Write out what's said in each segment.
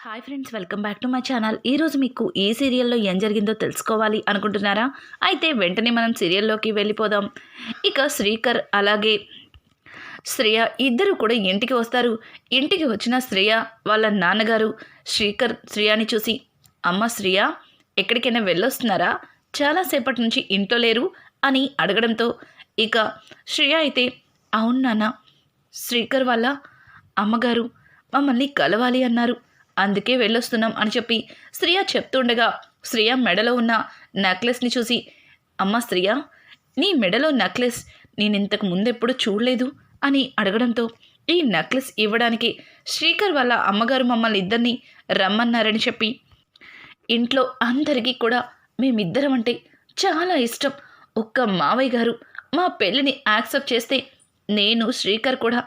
Hi friends, welcome back to my channel. ఈరోజు మీకు ఈ సీరియల్లో ఏం జరిగిందో తెలుసుకోవాలి అనుకుంటున్నారా? అయితే వెంటనే మనం సీరియల్లోకి వెళ్ళిపోదాం. ఇక శ్రీకర్ అలాగే శ్రేయ ఇద్దరు కూడా ఇంటికి వస్తారు. ఇంటికి వచ్చిన శ్రేయ వాళ్ళ నాన్నగారు శ్రీకర్ శ్రేయాని చూసి, అమ్మ శ్రేయ, ఎక్కడికైనా వెళ్ళొస్తున్నారా? చాలాసేపటి నుంచి ఇంట్లో లేరు అని అడగడంతో ఇక శ్రేయ అయితే, అవును నాన్న, శ్రీకర్ వాళ్ళ అమ్మగారు మమ్మల్ని కలవాలి అన్నారు, అందుకే వెళ్ళొస్తున్నాం అని చెప్పి శ్రేయ చెప్తుండగా శ్రేయ మెడలో ఉన్న నెక్లెస్ని చూసి, అమ్మ శ్రేయ, నీ మెడలో నెక్లెస్ నేను ఇంతకు ముందెప్పుడు చూడలేదు అని అడగడంతో ఈ నెక్లెస్ ఇవ్వడానికి శ్రీకర్ వాళ్ళ అమ్మగారు మమ్మల్ని ఇద్దరిని రమ్మన్నారని చెప్పి, ఇంట్లో అందరికీ కూడా మేమిద్దరం అంటే చాలా ఇష్టం. ఒక్క మావయ్య గారు మా పెళ్ళిని యాక్సెప్ట్ చేస్తే నేను శ్రీకర్ కూడా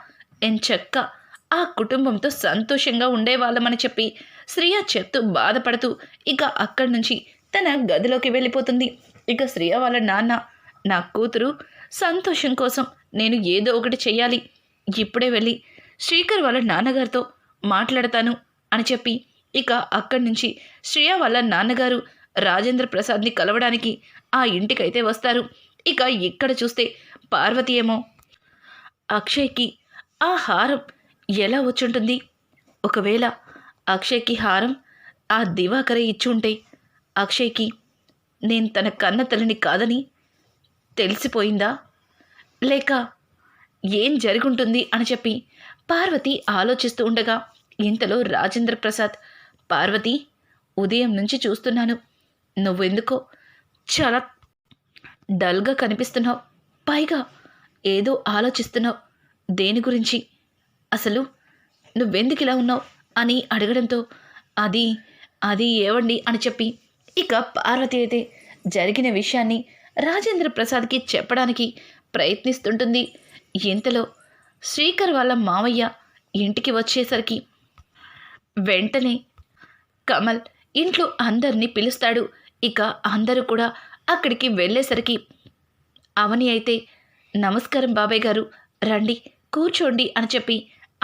ఎంచక్క ఆ కుటుంబంతో సంతోషంగా ఉండేవాళ్ళమని చెప్పి శ్రేయ చెప్తూ బాధపడుతూ ఇక అక్కడి నుంచి తన గదిలోకి వెళ్ళిపోతుంది. ఇక శ్రేయ వాళ్ళ నాన్న, నా కూతురు సంతోషం కోసం నేను ఏదో ఒకటి చెయ్యాలి, ఇప్పుడే వెళ్ళి శ్రీకర్ వాళ్ళ నాన్నగారితో మాట్లాడతాను అని చెప్పి ఇక అక్కడి నుంచి శ్రేయ వాళ్ళ నాన్నగారు రాజేంద్ర ప్రసాద్ని కలవడానికి ఆ ఇంటికైతే వస్తారు. ఇక ఇక్కడ చూస్తే పార్వతి ఏమో అక్షయ్కి ఆ హారం ఎలా వచ్చుంటుంది? ఒకవేళ అక్షయ్కి హారం ఆ దివాకరే ఇచ్చుంటే అక్షయ్కి నేను తన కన్న తల్లిని కాదని తెలిసిపోయిందా, లేక ఏం జరుగుంటుంది అని చెప్పి పార్వతి ఆలోచిస్తూ ఉండగా ఇంతలో రాజేంద్ర ప్రసాద్, పార్వతి, ఉదయం నుంచి చూస్తున్నాను, నువ్వెందుకో చాలా డల్గా కనిపిస్తున్నావు, పైగా ఏదో ఆలోచిస్తున్నావు, దేని గురించి, అసలు నువ్వెందుకు ఇలా ఉన్నావు అని అడగడంతో అది అది ఏవండి అని చెప్పి ఇక పార్వతి అయితే జరిగిన విషయాన్ని రాజేంద్ర ప్రసాద్కి చెప్పడానికి ప్రయత్నిస్తుంటుంది. ఇంతలో శ్రీకర్ వాళ్ళ మావయ్య ఇంటికి వచ్చేసరికి వెంటనే కమల్ ఇంట్లో అందరినీ పిలుస్తాడు. ఇక అందరూ కూడా అక్కడికి వెళ్ళేసరికి అవని అయితే, నమస్కారం బాబాయ్ గారు, రండి కూర్చోండి అని చెప్పి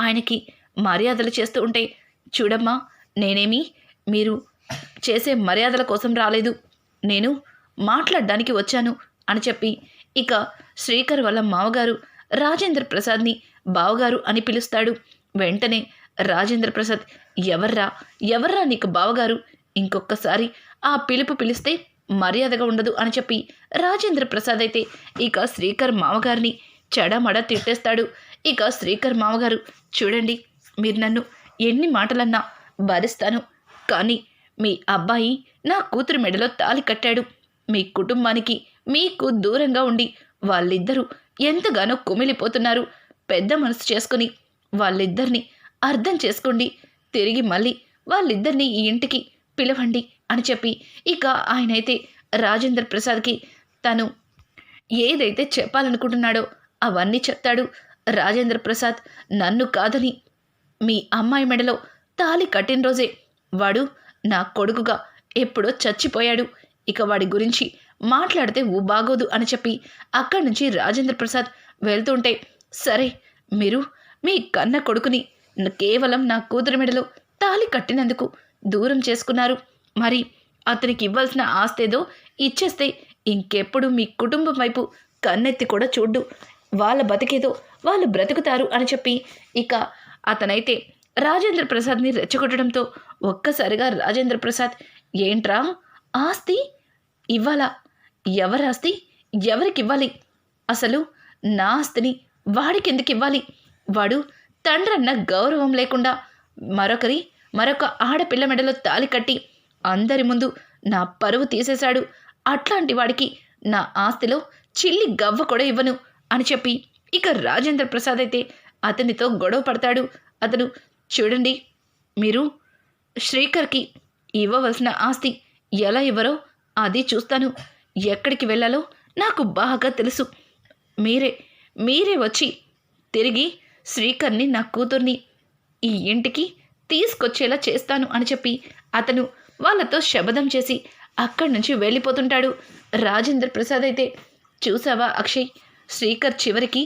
ఆయనకి మర్యాదలు చేస్తూ ఉంటే, చూడమ్మా, నేనేమి మీరు చేసే మర్యాదల కోసం రాలేదు, నేను మాట్లాడడానికి వచ్చాను అని చెప్పి ఇక శ్రీకర్ వాళ్ళ మావగారు రాజేంద్ర ప్రసాద్ని బావగారు అని పిలుస్తాడు. వెంటనే రాజేంద్ర ప్రసాద్, ఎవర్రా నీకు బావగారు, ఇంకొకసారి ఆ పిలుపు పిలిస్తే మర్యాదగా ఉండదు అని చెప్పి రాజేంద్ర ప్రసాద్ అయితే ఇక శ్రీకర్ మావగారిని చెడమడ తిట్టేస్తాడు. ఇక శ్రీకర్ మావగారు, చూడండి, మీరు నన్ను ఎన్ని మాటలన్నా భరిస్తాను, కానీ మీ అబ్బాయి నా కూతురు మెడలో తాళి కట్టాడు, మీ కుటుంబానికి మీకు దూరంగా ఉండి వాళ్ళిద్దరూ ఎంతగానో కుమిలిపోతున్నారు, పెద్ద మనసు చేసుకుని వాళ్ళిద్దరిని అర్థం చేసుకోండి, తిరిగి మళ్ళీ వాళ్ళిద్దరినీ ఈ ఇంటికి పిలవండి అని చెప్పి ఇక ఆయనైతే రాజేంద్ర ప్రసాద్కి తను ఏదైతే చెప్పాలనుకుంటున్నాడో అవన్నీ చెప్తాడు. రాజేంద్ర ప్రసాద్, నన్ను కాదని మీ అమ్మాయి మెడలో తాళి కట్టిన రోజే వాడు నా కొడుకుగా ఎప్పుడో చచ్చిపోయాడు, ఇక వాడి గురించి మాట్లాడితే బాగోదు అని చెప్పి అక్కడి నుంచి రాజేంద్ర ప్రసాద్ వెళ్తుంటే, సరే, మీరు మీ కన్న కొడుకుని కేవలం నా కూతురి మెడలో తాళి కట్టినందుకు దూరం చేసుకున్నారు, మరి అతనికి ఇవ్వాల్సిన ఆస్తేదో ఇచ్చేస్తే ఇంకెప్పుడు మీ కుటుంబం వైపు కన్నెత్తి కూడా చూడ్డు, వాళ్ళ బతికేదో వాళ్ళు బ్రతుకుతారు అని చెప్పి ఇక అతనైతే రాజేంద్ర ప్రసాద్ని రెచ్చగొట్టడంతో ఒక్కసారిగా రాజేంద్ర ప్రసాద్, ఏంట్రా, ఆస్తి ఇవ్వాలా? ఎవరి ఆస్తి ఎవరికి ఇవ్వాలి? అసలు నా ఆస్తిని వాడికి ఎందుకు ఇవ్వాలి? వాడు తండ్రన్న గౌరవం లేకుండా మరొక ఆడపిల్ల మెడలో తాళి కట్టి అందరి ముందు నా పరువు తీసేశాడు, అట్లాంటి వాడికి నా ఆస్తిలో చిల్లి గవ్వ కూడా ఇవ్వను అని చెప్పి ఇక రాజేంద్ర ప్రసాద్ అయితే అతనితో గొడవ పడతాడు. అతను, చూడండి, మీరు శ్రీకర్కి ఇవ్వవలసిన ఆస్తి ఎలా ఇవ్వరో అది చూస్తాను, ఎక్కడికి వెళ్ళాలో నాకు బాగా తెలుసు, మీరే వచ్చి తిరిగి శ్రీకర్ని, నా కూతుర్ని ఈ ఇంటికి తీసుకొచ్చేలా చేస్తాను అని చెప్పి అతను వాళ్ళతో శపథం చేసి అక్కడి నుంచి వెళ్ళిపోతుంటాడు. రాజేంద్ర ప్రసాద్ అయితే, చూసావా అక్షయ్, శ్రీకర్ చివరికి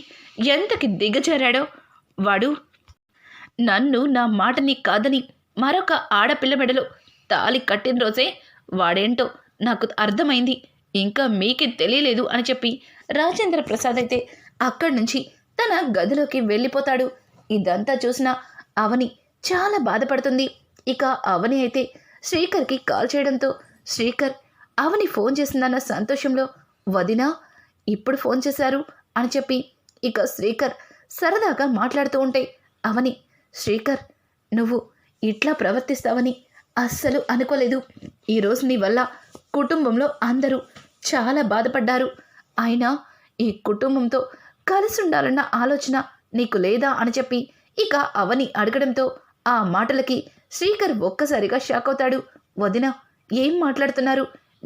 ఎంతకి దిగజారాడో, వాడు నన్ను నా మాటని కాదని మరొక ఆడపిల్ల మెడలో తాళి కట్టిన రోజే వాడేంటో నాకు అర్థమైంది, ఇంకా మీకే తెలియలేదు అని చెప్పి రాజేంద్ర ప్రసాద్ అయితే అక్కడి నుంచి తన గదిలోకి వెళ్ళిపోతాడు. ఇదంతా చూసిన అవని చాలా బాధపడుతుంది. ఇక అవని అయితే శ్రీకర్కి కాల్ చేయడంతో శ్రీకర్ అవని ఫోన్ చేసిందన్న సంతోషంలో వదినా ఇప్పుడు ఫోన్ చేశారు అని చెప్పి ఇక శ్రీకర్ సరదాగా మాట్లాడుతూ ఉంటే అవని శ్రీకర్ నువ్వు ఇట్లా ప్రవర్తిస్తావని అస్సలు అనుకోలేదు. ఈరోజు నీ వల్ల కుటుంబంలో అందరూ చాలా బాధపడ్డారు. అయినా ఈ కుటుంబంతో కలిసి ఉండాలన్న ఆలోచన నీకు లేదా అని చెప్పి ఇక అవని అడగడంతో ఆ మాటలకి శ్రీకర్ ఒక్కసారిగా షాక్ అవుతాడు. వదిన ఏం మాట్లాడుతున్నారు?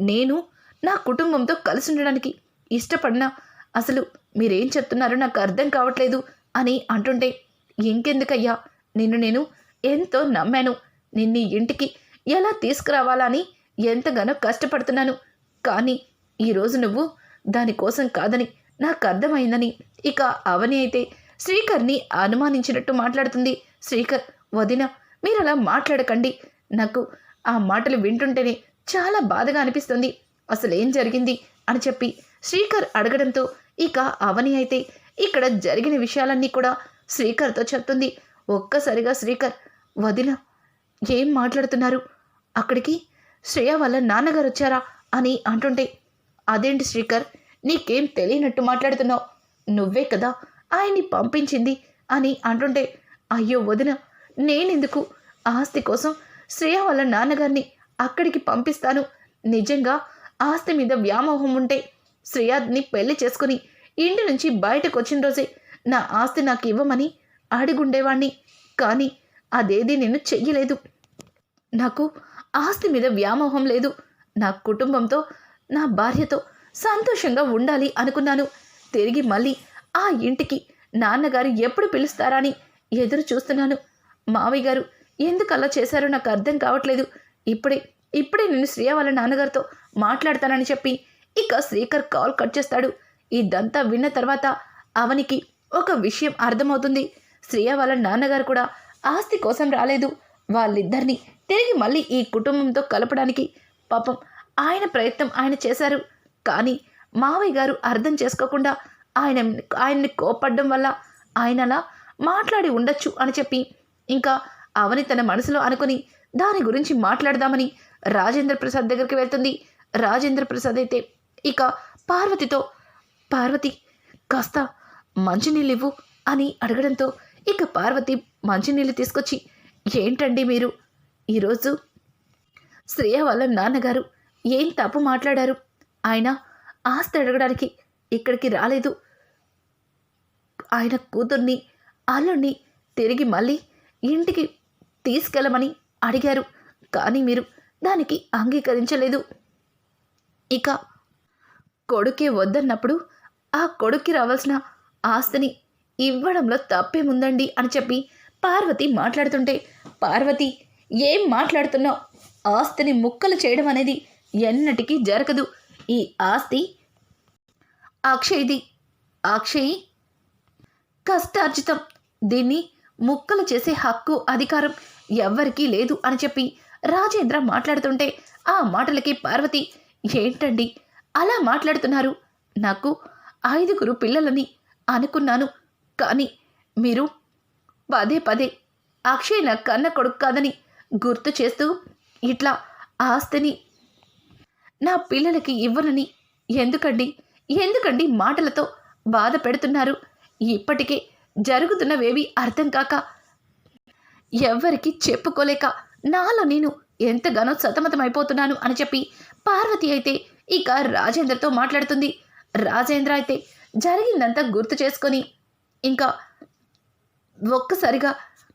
నేను నా కుటుంబంతో కలిసి ఉండడానికి ఇష్టపడినా అసలు మీరేం చెప్తున్నారో నాకు అర్థం కావట్లేదు అని అంటుంటే ఇంకెందుకయ్యా, నిన్ను నేను ఎంతో నమ్మాను, నిన్ను ఇంటికి ఎలా తీసుకురావాలా అని ఎంతగానో కష్టపడుతున్నాను. కానీ ఈరోజు నువ్వు దానికోసం కాదని నాకు అర్థమైందని ఇక అవని అయితే శ్రీకర్ని అనుమానించినట్టు మాట్లాడుతుంది. శ్రీకర్ వదిన మీరు అలా మాట్లాడకండి, నాకు ఆ మాటలు వింటుంటేనే చాలా బాధగా అనిపిస్తుంది, అసలు ఏం జరిగింది అని చెప్పి శ్రీకర్ అడగడంతో ఇక అవని అయితే ఇక్కడ జరిగిన విషయాలన్నీ కూడా శ్రీకర్తో చెప్తుంది. ఒక్కసారిగా శ్రీకర్ వదిన ఏం మాట్లాడుతున్నారు, అక్కడికి శ్రేయ వాళ్ళ నాన్నగారు వచ్చారా అని అంటుంటే అదేంటి శ్రీకర్ నీకేం తెలియనట్టు మాట్లాడుతున్నావు, నువ్వే కదా ఆయన్ని పంపించింది అని అంటుంటే అయ్యో వదిన నేనెందుకు ఆస్తి కోసం శ్రేయ వాళ్ళ నాన్నగారిని అక్కడికి పంపిస్తాను. నిజంగా ఆస్తి మీద వ్యామోహం ఉంటే శ్రేయాని పెళ్లి చేసుకుని ఇంటి నుంచి బయటకు వచ్చిన రోజే నా ఆస్తి నాకు ఇవ్వమని అడిగుండేవాణ్ణి, కానీ అదేది నేను చెయ్యలేదు. నాకు ఆస్తి మీద వ్యామోహం లేదు, నా కుటుంబంతో నా భార్యతో సంతోషంగా ఉండాలి అనుకున్నాను. తిరిగి మళ్ళీ ఆ ఇంటికి నాన్నగారు ఎప్పుడు పిలుస్తారా అని ఎదురు చూస్తున్నాను. మావయ్య గారు ఎందుకు అలా చేశారో నాకు అర్థం కావట్లేదు. ఇప్పుడే నేను శ్రేయ వాళ్ళ నాన్నగారితో మాట్లాడతానని చెప్పి ఇక శ్రీకర్ కాల్ కట్ చేస్తాడు. ఇదంతా విన్న తర్వాత అవనికి ఒక విషయం అర్థమవుతుంది. శ్రేయ వాళ్ళ నాన్నగారు కూడా ఆస్తి కోసం రాలేదు, వాళ్ళిద్దరినీ తిరిగి మళ్ళీ ఈ కుటుంబంతో కలపడానికి పాపం ఆయన ప్రయత్నం ఆయన చేశారు. కానీ మావయ్య గారు అర్థం చేసుకోకుండా ఆయన్ని కోపడ్డం వల్ల ఆయన అలా మాట్లాడి ఉండొచ్చు అని చెప్పి ఇంకా అవని తన మనసులో అనుకుని దాని గురించి మాట్లాడదామని రాజేంద్ర ప్రసాద్ దగ్గరికి వెళ్తుంది. రాజేంద్ర ప్రసాద్ అయితే ఇక పార్వతితో పార్వతి కాస్త మంచినీళ్ళు ఇవ్వు అని అడగడంతో ఇక పార్వతి మంచినీళ్ళు తీసుకొచ్చి ఏంటండి మీరు ఈరోజు శ్రేయ వాళ్ళ నాన్నగారు ఏం తప్పు మాట్లాడారు, ఆయన ఆస్తి అడగడానికి ఇక్కడికి రాలేదు, ఆయన కూతుర్ని అల్లుడిని తిరిగి మళ్ళీ ఇంటికి తీసుకెళ్ళమని అడిగారు, కానీ మీరు దానికి అంగీకరించలేదు. ఇక కొడుకే వద్దన్నప్పుడు ఆ కొడుక్కి రావాల్సిన ఆస్తిని ఇవ్వడంలో తప్పేముందండి అని చెప్పి పార్వతి మాట్లాడుతుంటే పార్వతి ఏం మాట్లాడుతున్నావు, ఆస్తిని ముక్కలు చేయడం అనేది ఎన్నటికీ జరగదు. ఈ ఆస్తి అక్షయ్ది, అక్షయ్ కష్టార్జితం, దీన్ని ముక్కలు చేసే హక్కు అధికారం ఎవ్వరికీ లేదు అని చెప్పి రాజేంద్ర మాట్లాడుతుంటే ఆ మాటలకి పార్వతి ఏంటండి అలా మాట్లాడుతున్నారు, నాకు 5 పిల్లలని అనుకున్నాను, కానీ మీరు పదే పదే అక్షయ్ నా కన్న కొడుకు కాదని గుర్తు చేస్తూ ఇట్లా ఆస్తిని నా పిల్లలకి ఇవ్వనని ఎందుకండి మాటలతో బాధ పెడుతున్నారు. ఇప్పటికే జరుగుతున్నవేవి అర్థం కాక ఎవ్వరికి చెప్పుకోలేక నాలో నేను ఎంతగానో సతమతమైపోతున్నాను అని చెప్పి పార్వతి అయితే ఇక రాజేంద్రతో మాట్లాడుతుంది. రాజేంద్ర అయితే జరిగిందంతా గుర్తు చేసుకొని ఇంకా ఒక్కసారిగా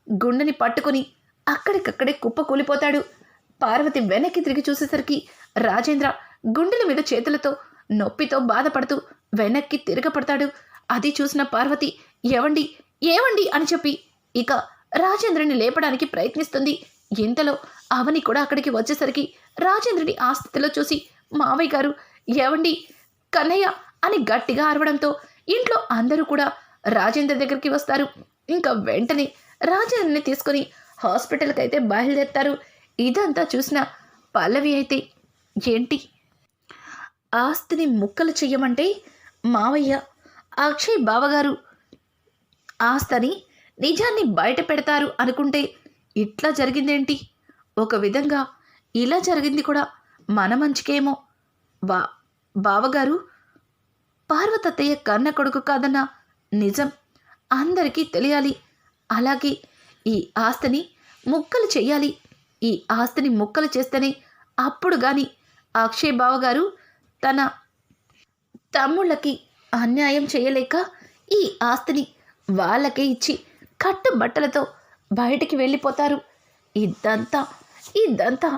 గుండెని పట్టుకొని అక్కడికక్కడే కుప్పకూలిపోతాడు. పార్వతి వెనక్కి తిరిగి చూసేసరికి రాజేంద్ర గుండెల మీద చేతులతో నొప్పితో బాధపడుతూ వెనక్కి తిరగపడతాడు. అది చూసిన పార్వతి ఏవండి అని చెప్పి ఇక రాజేంద్రని లేపడానికి ప్రయత్నిస్తుంది. ఇంతలో అవని కూడా అక్కడికి వచ్చేసరికి రాజేంద్రుడి ఆ స్థితిలో చూసి మావయ్య గారు ఏవండి కన్నయ్య అని గట్టిగా అరవడంతో ఇంట్లో అందరూ కూడా రాజేంద్ర దగ్గరికి వస్తారు. ఇంకా వెంటనే రాజేంద్రని తీసుకొని హాస్పిటల్కి అయితే బయలుదేరుతారు. ఇదంతా చూసిన పల్లవి అయితే, ఏంటి ఆస్తిని ముక్కలు చెయ్యమంటే మావయ్య అక్షయ్ బావగారు ఆస్తని నిజాన్ని బయట పెడతారు అనుకుంటే ఇట్లా జరిగిందేంటి? ఒక విధంగా ఇలా జరిగింది కూడా మన మంచికేమో. బావగారు పార్వతత్తయ్య కన్న కొడుకు కాదన్న నిజం అందరికీ తెలియాలి. అలాగే ఈ ఆస్తిని ముక్కలు చెయ్యాలి. ఈ ఆస్తిని ముక్కలు చేస్తేనే అప్పుడు గాని అక్షయ్ బావగారు తన తమ్ముళ్ళకి అన్యాయం చేయలేక ఈ ఆస్తిని వాళ్ళకే ఇచ్చి కట్టుబట్టలతో బయటికి వెళ్ళిపోతారు. ఇదంతా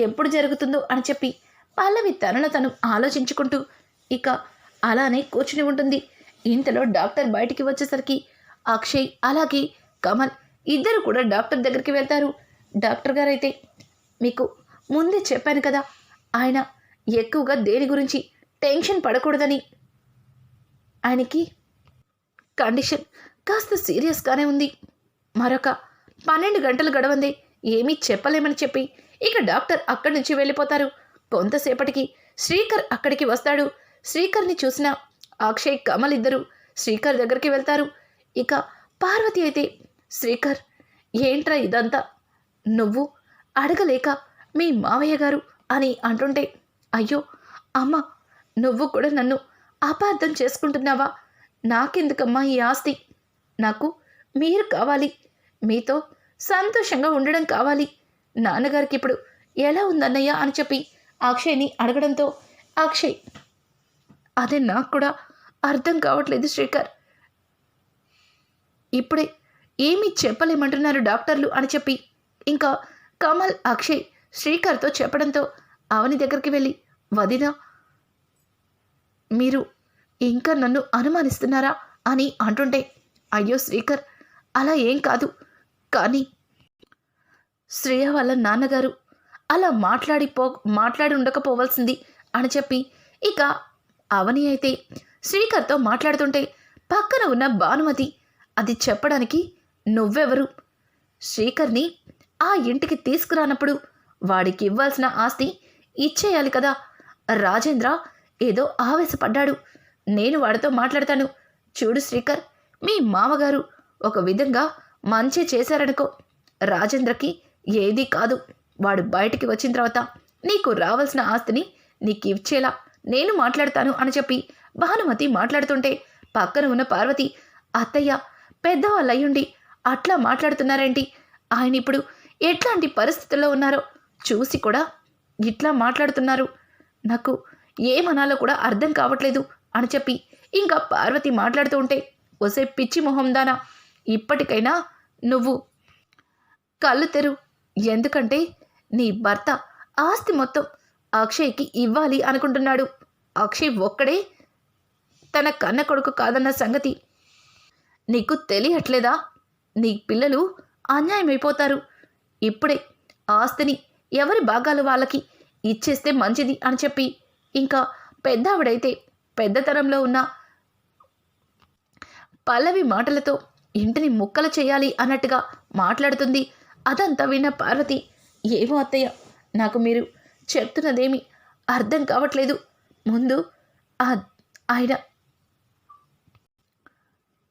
ఎప్పుడు జరుగుతుందో అని చెప్పి పల్లవి తనలో తను ఆలోచించుకుంటూ ఇక అలానే కూర్చుని ఉంటుంది. ఇంతలో డాక్టర్ బయటికి వచ్చేసరికి అక్షయ్ అలాగే కమల్ ఇద్దరు కూడా డాక్టర్ దగ్గరికి వెళ్తారు. డాక్టర్ గారైతే, మీకు ముందే చెప్పాను కదా, ఆయన ఎక్కువగా దేని గురించి టెన్షన్ పడకూడదని. ఆయనకి కండిషన్ కాస్త సీరియస్గానే ఉంది. మరొక 12 గంటలు గడవందే ఏమీ చెప్పలేమని చెప్పి ఇక డాక్టర్ అక్కడి నుంచి వెళ్ళిపోతారు. కొంతసేపటికి శ్రీకర్ అక్కడికి వస్తాడు. శ్రీకర్ని చూసిన అక్షయ్ కమల్ ఇద్దరు శ్రీకర్ దగ్గరికి వెళ్తారు. ఇక పార్వతి అయితే, శ్రీకర్ ఏంట్రా ఇదంతా? నువ్వు అడగలేక మీ మావయ్య గారు అని అంటుంటే, అయ్యో అమ్మ, నువ్వు కూడా నన్ను అపార్థం చేసుకుంటున్నావా? నాకెందుకమ్మా ఈ ఆస్తి? నాకు మీరు కావాలి, మీతో సంతోషంగా ఉండడం కావాలి. నాన్నగారికి ఇప్పుడు ఎలా ఉందన్నయ్య అని చెప్పి అక్షయ్ని అడగడంతో, అక్షయ్, అదే నాకు కూడా అర్థం కావట్లేదు శ్రీకర్, ఇప్పుడే ఏమీ చెప్పలేమంటున్నారు డాక్టర్లు అని చెప్పి ఇంకా కమల్ అక్షయ్ శ్రీకర్తో చెప్పడంతో అవని దగ్గరికి వెళ్ళి, వదినా, మీరు ఇంకా నన్ను అనుమానిస్తున్నారా అని అంటుంటే, అయ్యో శ్రీకర్, అలా ఏం కాదు, కానీ శ్రేయ వాళ్ళ నాన్నగారు అలా మాట్లాడి ఉండకపోవాల్సింది అని చెప్పి ఇక అవని అయితే శ్రీకర్తో మాట్లాడుతుంటే పక్కన ఉన్న భానుమతి, అది చెప్పడానికి నువ్వెవరు? శ్రీకర్ని ఆ ఇంటికి తీసుకురానప్పుడు వాడికి ఇవ్వాల్సిన ఆస్తి ఇచ్చేయాలి కదా. రాజేంద్ర ఏదో ఆవేశపడ్డాడు, నేను వాడితో మాట్లాడతాను. చూడు శ్రీకర్, మీ మామగారు ఒక విధంగా మంచి చేశారనుకో, రాజేంద్రకి ఏదీ కాదు. వాడు బయటికి వచ్చిన తర్వాత నీకు రావాల్సిన ఆస్తిని నీకు ఇచ్చేలా నేను మాట్లాడతాను అని చెప్పి భానుమతి మాట్లాడుతుంటే పక్కన ఉన్న పార్వతి, అత్తయ్య పెద్దవాళ్ళయ్యుండి అట్లా మాట్లాడుతున్నారేంటి? ఆయన ఇప్పుడు ఎట్లాంటి పరిస్థితుల్లో ఉన్నారో చూసి కూడా ఇట్లా మాట్లాడుతున్నారు, నాకు ఏమనాలో కూడా అర్థం కావట్లేదు అని చెప్పి ఇంకా పార్వతి మాట్లాడుతూ ఉంటే, ఒసే పిచ్చి మొహం దానా, ఇప్పటికైనా నువ్వు కళ్ళు తెరు. ఎందుకంటే నీ భర్త ఆస్తి మొత్తం అక్షయ్కి ఇవ్వాలి అనుకుంటున్నాడు. అక్షయ్ ఒక్కడే తన కన్న కొడుకు కాదన్న సంగతి నీకు తెలియట్లేదా? నీ పిల్లలు అన్యాయమైపోతారు. ఇప్పుడే ఆస్తిని ఎవరి భాగాలు వాళ్ళకి ఇచ్చేస్తే మంచిది అని చెప్పి ఇంకా పెద్దావిడైతే పెద్దతనంలో ఉన్న పల్లవి మాటలతో ఇంటిని ముక్కలు చేయాలి అన్నట్టుగా మాట్లాడుతుంది. అదంతా విన్న పార్వతి, ఏమో అత్తయ్య, నాకు మీరు చెప్తున్నదేమీ అర్థం కావట్లేదు. ముందు ఆయన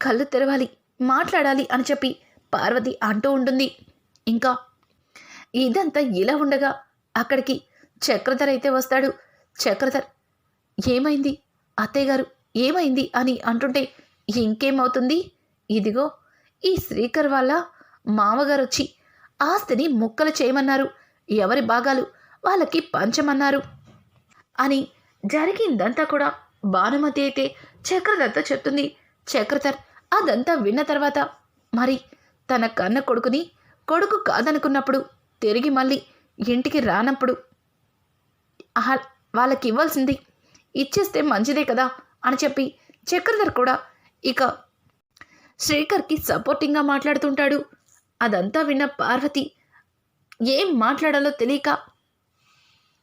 కళ్ళు తెరవాలి, మాట్లాడాలి అని చెప్పి పార్వతి అంటూ ఉంటుంది. ఇంకా ఇదంతా ఇలా ఉండగా అక్కడికి చక్రధర్ అయితే వస్తాడు. చక్రధర్, ఏమైంది అత్తయ్య గారు, ఏమైంది అని అంటుంటే, ఇంకేమవుతుంది, ఇదిగో ఈ శ్రీకర్ వాళ్ళ మామగారు వచ్చి ఆస్తిని ముక్కలు చేయమన్నారు, ఎవరి భాగాలు వాళ్ళకి పంచమన్నారు అని జరిగిందంతా కూడా భానుమతి అయితే చక్రధర్తో చెప్తుంది. చక్రధర్ అదంతా విన్న తర్వాత, మరి తన కన్న కొడుకుని కొడుకు కాదనుకున్నప్పుడు తిరిగి మళ్ళీ ఇంటికి రానప్పుడు వాళ్ళకి ఇవ్వాల్సింది ఇచ్చేస్తే మంచిదే కదా అని చెప్పి చక్రధర్ కూడా ఇక శ్రీకర్కి సపోర్టింగ్గా మాట్లాడుతుంటాడు. అదంతా విన్న పార్వతి ఏం మాట్లాడాలో తెలియక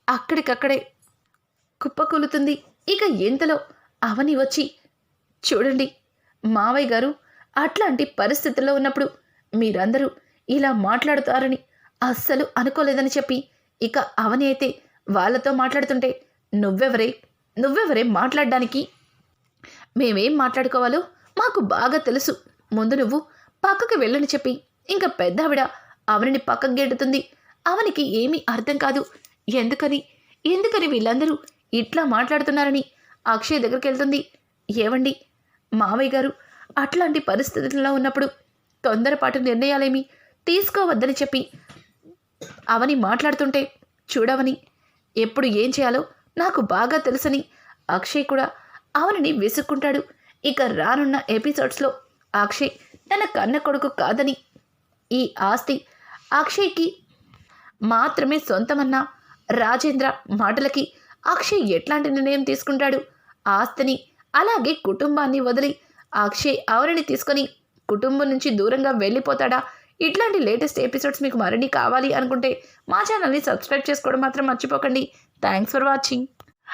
అక్కడికక్కడే కుప్పకూలుతుంది. ఇక ఇంతలో అవని వచ్చి, చూడండి మావయ్య గారు అట్లాంటి పరిస్థితుల్లో ఉన్నప్పుడు మీరందరూ ఇలా మాట్లాడుతారని అస్సలు అనుకోలేదని చెప్పి ఇక అవని అయితే వాళ్ళతో మాట్లాడుతుంటే నువ్వెవరే మాట్లాడడానికి? మేమేం మాట్లాడుకోవాలో మాకు బాగా తెలుసు. ముందు నువ్వు పక్కకి వెళ్ళని చెప్పి ఇంకా పెద్దావిడ అవనిని పక్కకు గెడుతుంది. అవనికి ఏమీ అర్థం కాదు. ఎందుకని వీళ్ళందరూ ఇట్లా మాట్లాడుతున్నారని అక్షయ్ దగ్గరికి వెళ్తుంది. ఏవండి మావయ్య గారు అట్లాంటి పరిస్థితుల్లో ఉన్నప్పుడు తొందరపాటు నిర్ణయాలేమీ తీసుకోవద్దని చెప్పి అవని మాట్లాడుతుంటే, చూడవని ఎప్పుడు ఏం చేయాలో నాకు బాగా తెలుసని అక్షయ్ కూడా అవనిని విసుక్కుంటాడు. ఇక రానున్న ఎపిసోడ్స్లో అక్షయ్ తన కన్న కొడుకు కాదని, ఈ ఆస్తి అక్షయ్కి మాత్రమే సొంతమన్న రాజేంద్ర మాటలకి అక్షయ్ ఎట్లాంటి నిర్ణయం తీసుకుంటాడు? ఆస్తిని అలాగే కుటుంబాన్ని వదిలి అక్షయ్ అవనిని తీసుకొని కుటుంబం నుంచి దూరంగా వెళ్ళిపోతాడా? ఇట్లాంటి లేటెస్ట్ ఎపిసోడ్స్ మీకు మరిన్ని కావాలి అనుకుంటే మా ఛానల్ని సబ్స్క్రైబ్ చేసుకోవడం మాత్రం మర్చిపోకండి. Thanks for watching.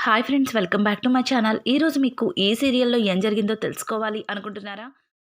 Hi friends, welcome back to my channel. ఈరోజు మీకు ఏ సీరియల్లో ఏం జరిగిందో తెలుసుకోవాలి అనుకుంటున్నారా?